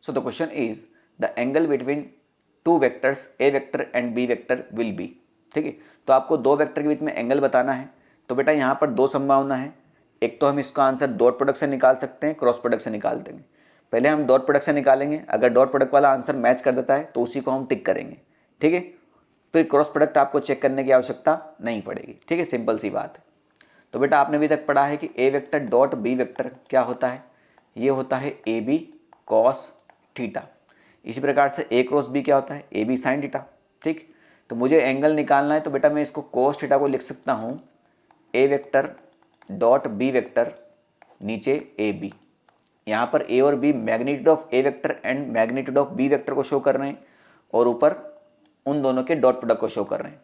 So the question is the angle between two vectors A vector and B vector will be. ठीक है, तो आपको दो vector के बीच में एंगल बताना है। तो बेटा यहाँ पर दो संभावना है, एक तो हम इसका आंसर डॉट प्रोडक्ट से निकाल सकते हैं, क्रॉस प्रोडक्ट से निकाल देंगे। पहले हम डॉट प्रोडक्ट से निकालेंगे, अगर डॉट प्रोडक्ट वाला आंसर मैच कर देता है तो उसी को हम टिक करेंगे। ठीक है, फिर क्रॉस प्रोडक्ट आपको चेक करने की आवश्यकता नहीं पड़ेगी। ठीक है, सिंपल सी बात है। तो बेटा आपने अभी तक पढ़ा है कि ए वेक्टर डॉट बी वेक्टर क्या होता है, ये होता है ए बी कॉस थीटा। इसी प्रकार से ए क्रॉस बी क्या होता है, ए बी साइन थीटा। ठीक, तो मुझे एंगल निकालना है, तो बेटा मैं इसको कॉस थीटा को लिख सकता हूँ A vector dot B vector नीचे ए बी। यहाँ पर ए और B magnitude of A vector and magnitude of B vector को शो कर रहे हैं, और ऊपर उन दोनों के डॉट प्रोडक्ट को शो कर रहे हैं।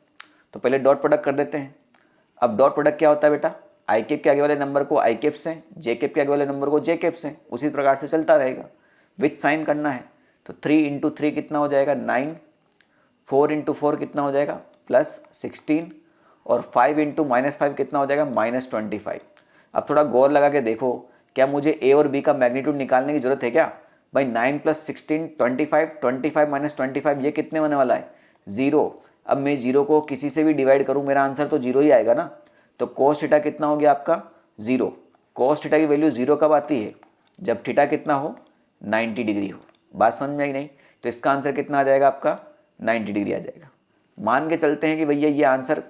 तो पहले डॉट प्रोडक्ट कर देते हैं। अब डॉट प्रोडक्ट क्या होता है बेटा, आई कैप के आगे वाले नंबर को आई कैप से, जे कैप के आगे वाले नंबर को जे कैप से, उसी प्रकार से चलता रहेगा। विथ साइन करना है तो 3 इंटू 3 कितना हो जाएगा 9, 4 इंटू 4 कितना हो जाएगा +16, और 5 इंटू -5 कितना हो जाएगा -25। अब थोड़ा गौर लगा के देखो, क्या मुझे ए और बी का मैग्नीट्यूड निकालने की जरूरत है क्या भाई। 9 + 16 25, 25 - 25 ये कितने होने वाला है 0। अब मैं 0 को किसी से भी डिवाइड करूं मेरा आंसर तो 0 ही आएगा ना। तो cos थीटा कितना हो गया आपका 0। cos थीटा की वैल्यू 0 कब आती है, जब थीटा कितना हो 90 डिग्री हो। बात समझ में आई नहीं, तो इसका आंसर कितना आ जाएगा आपका 90 डिग्री आ जाएगा। मान के चलते हैं कि भैया ये आंसर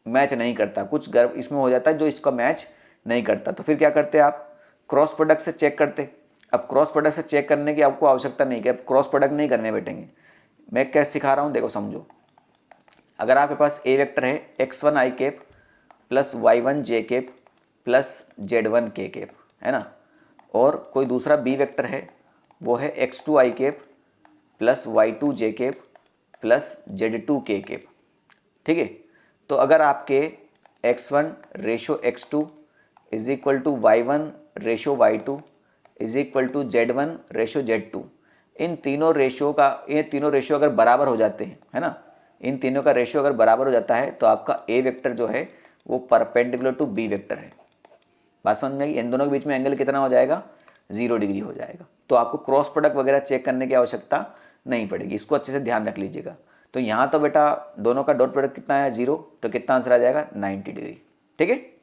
मैच नहीं करता, कुछ गर्व इसमें हो जाता है जो इसका मैच नहीं करता, तो फिर क्या करते आप क्रॉस प्रोडक्ट से चेक करते। अब क्रॉस प्रोडक्ट से चेक करने की आपको आवश्यकता नहीं कि अब क्रॉस प्रोडक्ट नहीं करने बैठेंगे। मैं क्या सिखा रहा हूँ देखो समझो। अगर आपके पास ए वेक्टर है x1 आई कैप प्लस y1 जे कैप प्लस z1 के कैप, है ना, और कोई दूसरा बी वेक्टर है वो है x2 I cap plus y2 J cap plus z2 K cap. ठीक है, तो अगर आपके x1 ratio x2 is equal to y1 ratio y2 is equal to z1 ratio z2, इन तीनों रेशियो अगर बराबर हो जाते हैं, है ना, इन तीनों का रेशियो अगर बराबर हो जाता है तो आपका ए वेक्टर जो है वो परपेंडिकुलर टू बी वेक्टर है। बात समझ में आई। इन दोनों के बीच में एंगल कितना हो जाएगा 0 डिग्री हो जाएगा। तो आपको क्रॉस प्रोडक्ट वगैरह चेक करने की आवश्यकता नहीं पड़ेगी, इसको अच्छे से ध्यान रख लीजिएगा। तो यहाँ तो बेटा दोनों का डॉट प्रोडक्ट कितना है 0, तो कितना आंसर आ जाएगा 90 डिग्री। ठीक है।